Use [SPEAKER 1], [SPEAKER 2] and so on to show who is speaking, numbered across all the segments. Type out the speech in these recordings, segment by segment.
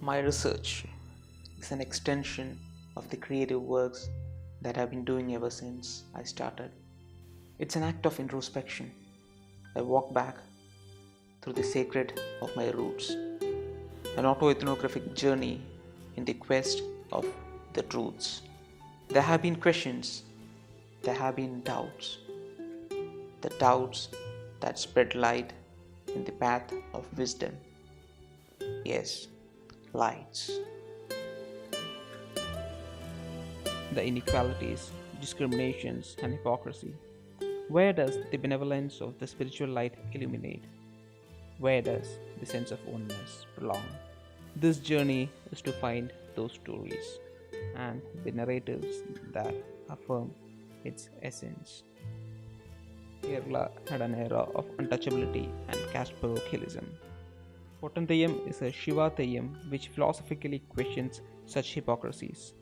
[SPEAKER 1] My research is an extension of the creative works that I've been doing ever since I started. It's an act of introspection. I walk back through the sacred of my roots, an autoethnographic journey in the quest of the truths. There have been questions, there have been doubts, the doubts that spread light in the path of wisdom. Yes, lights.
[SPEAKER 2] The inequalities, discriminations, and hypocrisy. Where does the benevolence of the spiritual light illuminate? Where does the sense of oneness belong? This journey is to find those stories and the narratives that affirm its essence. Kerala had an era of untouchability and caste parochialism. Potantayam is a Shiva Theyyam which philosophically questions such hypocrisies.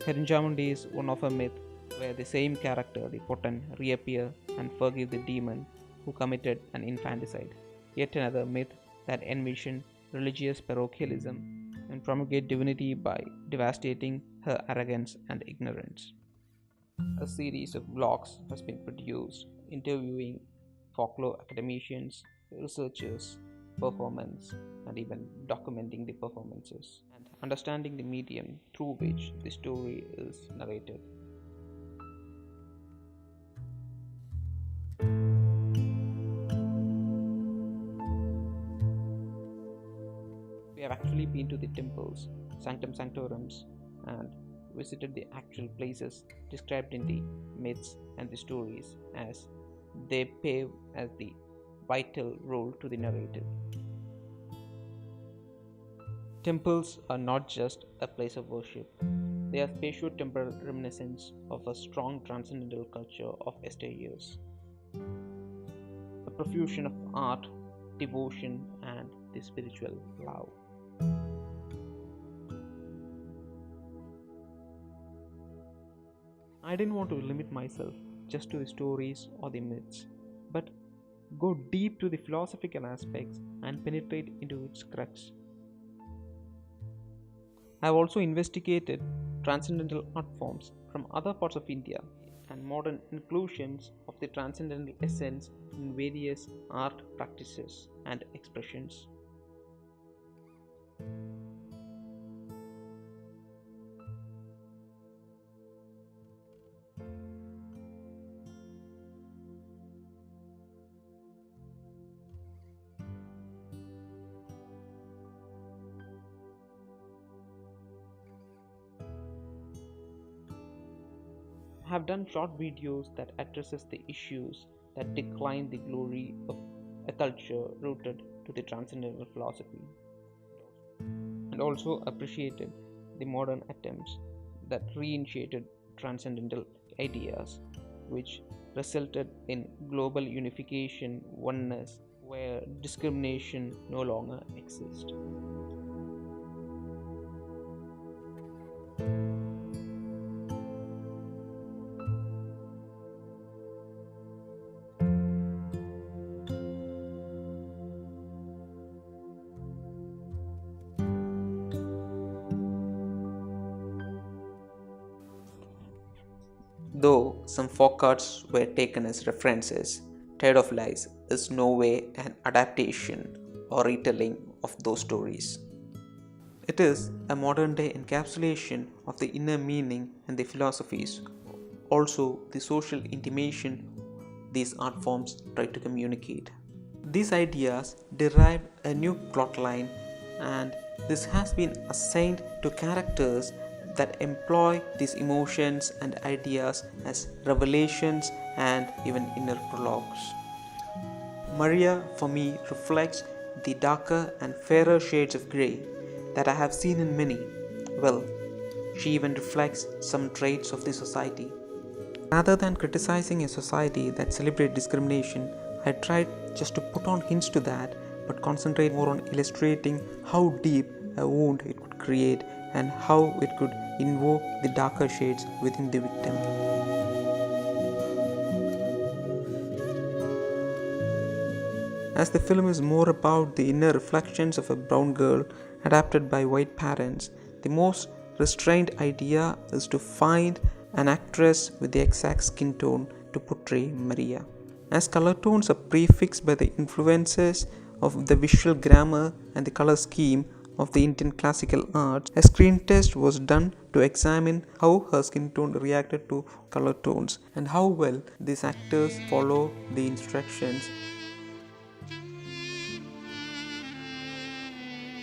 [SPEAKER 2] Herinjamundi is one of a myth where the same character, the Potan, reappear and forgive the demon who committed an infanticide. Yet another myth that envision religious parochialism and promulgate divinity by devastating her arrogance and ignorance. A series of blogs has been produced interviewing folklore academicians, researchers, performance, and even documenting the performances and understanding the medium through which the story is narrated. We have actually been to the temples, sanctum sanctorums, and visited the actual places described in the myths and the stories as they pave as the vital role to the narrative. Temples are not just a place of worship, they are spatio-temporal reminiscence of a strong transcendental culture of yesteryears. A profusion of art, devotion, and the spiritual love. I didn't want to limit myself just to the stories or the myths, but go deep to the philosophical aspects and penetrate into its crux. I have also investigated transcendental art forms from other parts of India and modern inclusions of the transcendental essence in various art practices and expressions. Have done short videos that addresses the issues that decline the glory of a culture rooted to the transcendental philosophy, and also appreciated the modern attempts that reinitiated transcendental ideas which resulted in global unification oneness where discrimination no longer exists.
[SPEAKER 1] Though some folk arts were taken as references, Tide of Lies is no way an adaptation or retelling of those stories. It is a modern day encapsulation of the inner meaning and the philosophies, also the social intimation these art forms try to communicate. These ideas derive a new plotline, and this has been assigned to characters that employ these emotions and ideas as revelations and even inner prologues. Maria, for me, reflects the darker and fairer shades of grey that I have seen in many. Well, she even reflects some traits of the society. Rather than criticizing a society that celebrates discrimination, I tried just to put on hints to that, but concentrate more on illustrating how deep a wound it could create and how it could invoke the darker shades within the victim. As the film is more about the inner reflections of a brown girl adapted by white parents, the most restrained idea is to find an actress with the exact skin tone to portray Maria. As color tones are prefixed by the influences of the visual grammar and the color scheme of the Indian classical arts, a screen test was done to examine how her skin tone reacted to color tones and how well these actors follow the instructions.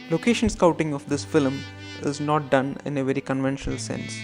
[SPEAKER 1] Location scouting of this film is not done in a very conventional sense.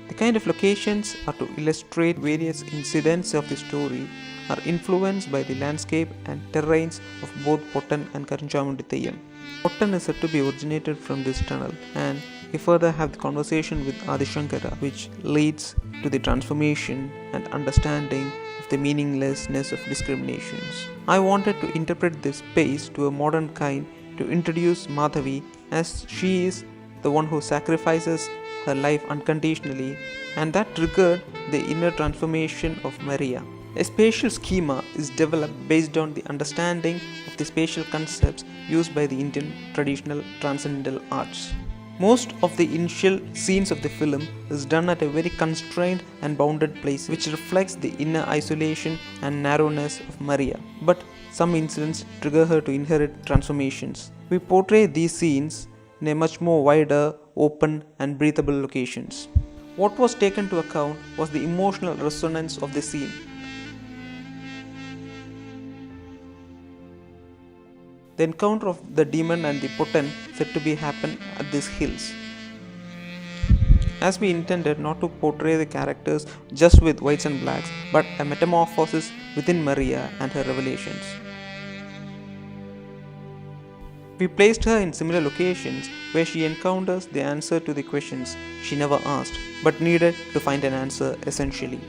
[SPEAKER 1] The kind of locations are to illustrate various incidents of the story are influenced by the landscape and terrains of both Pottan and Karanchamundi Theyyam. Pottan is said to be originated from this tunnel, and we further have the conversation with Adi Shankara, which leads to the transformation and understanding of the meaninglessness of discriminations. I wanted to interpret this space to a modern kind to introduce Madhavi, as she is the one who sacrifices her life unconditionally, and that triggered the inner transformation of Maria. A spatial schema is developed based on the understanding of the spatial concepts used by the Indian traditional transcendental arts. Most of the initial scenes of the film is done at a very constrained and bounded place, which reflects the inner isolation and narrowness of Maria. But some incidents trigger her to inherit transformations. We portray these scenes in a much more wider, open and breathable locations. What was taken into account was the emotional resonance of the scene. The encounter of the demon and the Pottan said to be happen at these hills. As we intended not to portray the characters just with whites and blacks, but a metamorphosis within Maria and her revelations. We placed her in similar locations where she encounters the answer to the questions she never asked, but needed to find an answer essentially.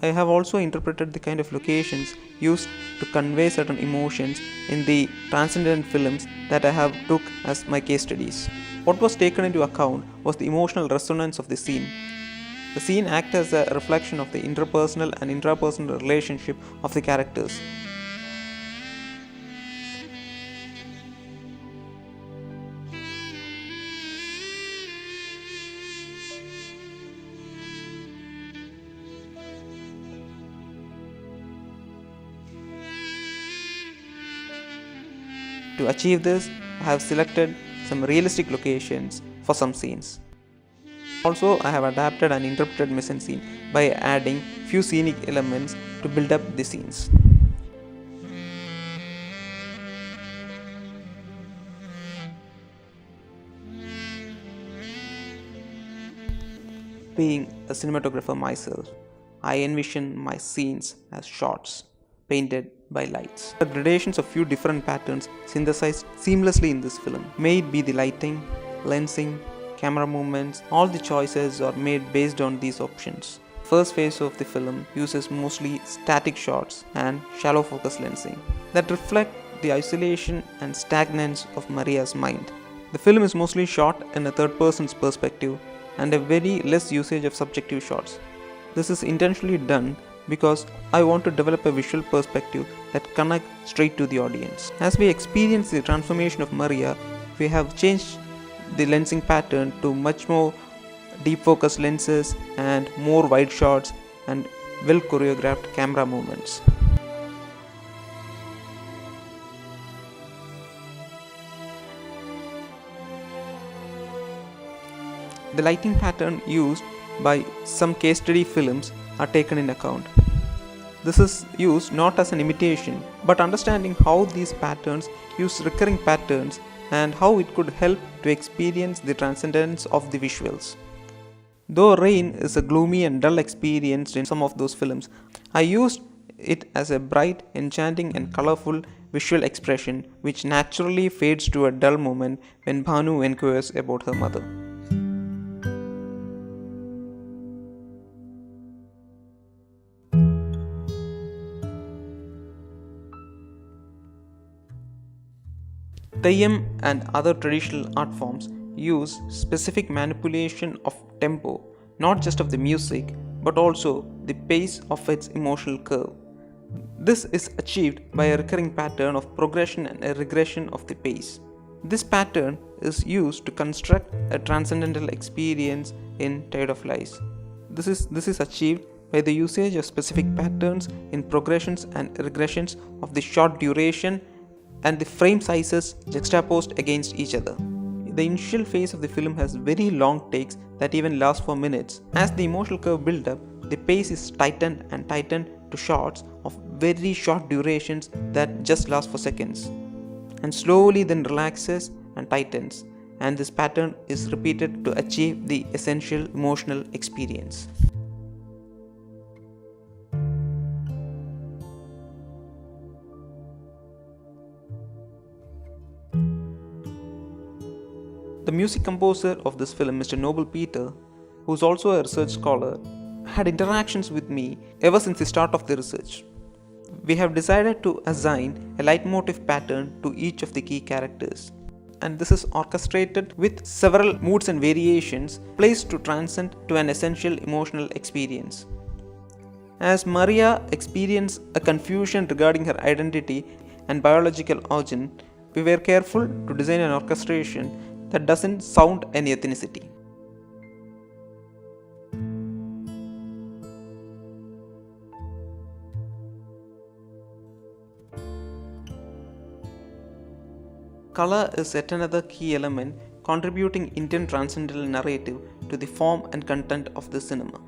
[SPEAKER 1] I have also interpreted the kind of locations used to convey certain emotions in the transcendent films that I have took as my case studies. What was taken into account was the emotional resonance of the scene. The scene acts as a reflection of the interpersonal and intrapersonal relationship of the characters. To achieve this, I have selected some realistic locations for some scenes. Also, I have adapted and interpreted mise-en-scene by adding few scenic elements to build up the scenes. Being a cinematographer myself, I envision my scenes as shots painted by lights. The gradations of few different patterns synthesized seamlessly in this film. May it be the lighting, lensing, camera movements, all the choices are made based on these options. First phase of the film uses mostly static shots and shallow focus lensing that reflect the isolation and stagnance of Maria's mind. The film is mostly shot in a third person's perspective and a very less usage of subjective shots. This is intentionally done because I want to develop a visual perspective that connects straight to the audience. As we experience the transformation of Maria, we have changed the lensing pattern to much more deep focus lenses and more wide shots and well choreographed camera movements. The lighting pattern used by some case study films are taken in account. This is used not as an imitation, but understanding how these patterns use recurring patterns and how it could help to experience the transcendence of the visuals. Though rain is a gloomy and dull experience in some of those films, I used it as a bright, enchanting and colorful visual expression which naturally fades to a dull moment when Bhanu inquires about her mother. Theyyam and other traditional art forms use specific manipulation of tempo, not just of the music, but also the pace of its emotional curve. This is achieved by a recurring pattern of progression and a regression of the pace. This pattern is used to construct a transcendental experience in Tide of Lies. This is achieved by the usage of specific patterns in progressions and regressions of the short duration and the frame sizes juxtaposed against each other. The initial phase of the film has very long takes that even last for minutes. As the emotional curve builds up, the pace is tightened and tightened to shots of very short durations that just last for seconds, and slowly then relaxes and tightens, and this pattern is repeated to achieve the essential emotional experience. The music composer of this film, Mr. Noble Peter, who is also a research scholar, had interactions with me ever since the start of the research. We have decided to assign a leitmotif pattern to each of the key characters, and this is orchestrated with several moods and variations placed to transcend to an essential emotional experience. As Maria experienced a confusion regarding her identity and biological origin, we were careful to design an orchestration that doesn't sound any ethnicity. Color is yet another key element contributing Indian transcendental narrative to the form and content of the cinema.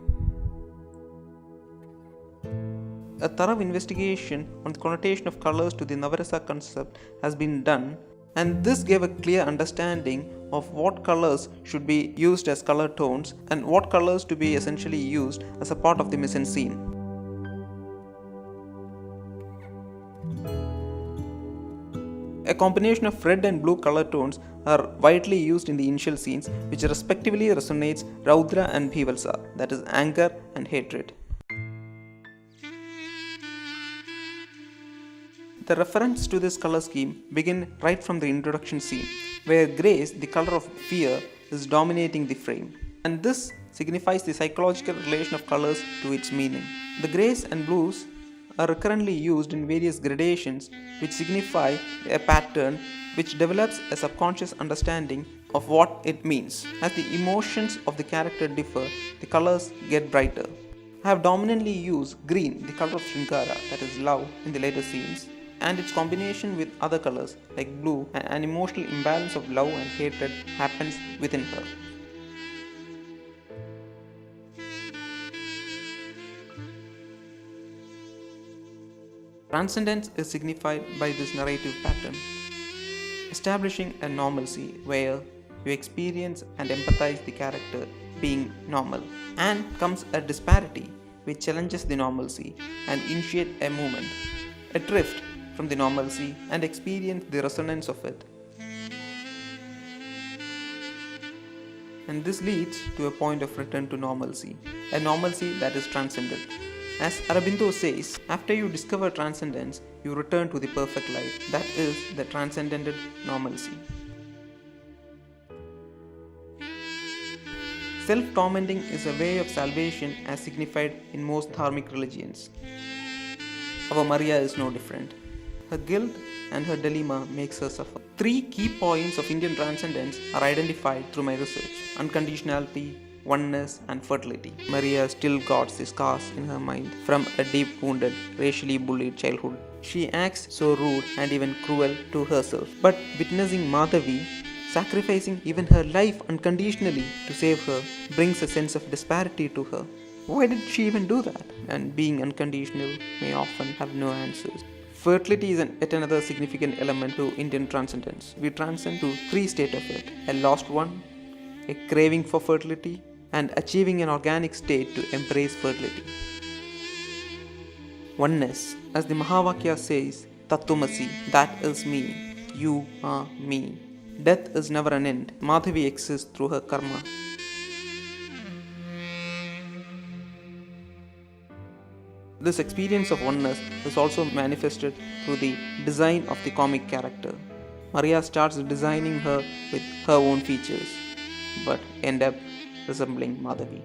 [SPEAKER 1] A thorough investigation on the connotation of colors to the Navarasa concept has been done, and this gave a clear understanding of what colors should be used as color tones and what colors to be essentially used as a part of the mise-en-scene. A combination of red and blue color tones are widely used in the initial scenes, which respectively resonates Raudra and Bhivalsa, that is anger and hatred. The reference to this color scheme begin right from the introduction scene, where grays, the color of fear, is dominating the frame, and this signifies the psychological relation of colors to its meaning. The grays and blues are recurrently used in various gradations which signify a pattern which develops a subconscious understanding of what it means. As the emotions of the character differ, the colors get brighter. I have dominantly used green, the color of Shrinkara, that is love, in the later scenes, and its combination with other colors like blue, and an emotional imbalance of love and hatred happens within her. Transcendence is signified by this narrative pattern, establishing a normalcy where you experience and empathize the character being normal, and comes a disparity which challenges the normalcy and initiate a movement, a drift from the normalcy and experience the resonance of it. And this leads to a point of return to normalcy, a normalcy that is transcendent. As Aurobindo says, after you discover transcendence, you return to the perfect life, that is the transcendental normalcy. Self-tormenting is a way of salvation as signified in most dharmic religions. Our Maria is no different. Her guilt and her dilemma makes her suffer. 3 key points of Indian transcendence are identified through my research: unconditionality, oneness, and fertility. Maria still got the scars in her mind from a deep wounded, racially bullied childhood. She acts so rude and even cruel to herself. But witnessing Madhavi sacrificing even her life unconditionally to save her brings a sense of disparity to her. Why did she even do that? And being unconditional may often have no answers. Fertility is yet another significant element to Indian transcendence. We transcend to 3 states of it: a lost one, a craving for fertility, and achieving an organic state to embrace fertility. Oneness, as the Mahavakya says, Tattvamasi, that is me, you are me. Death is never an end. Madhavi exists through her karma. This experience of oneness is also manifested through the design of the comic character. Maria starts designing her with her own features, but end up resembling Madhavi.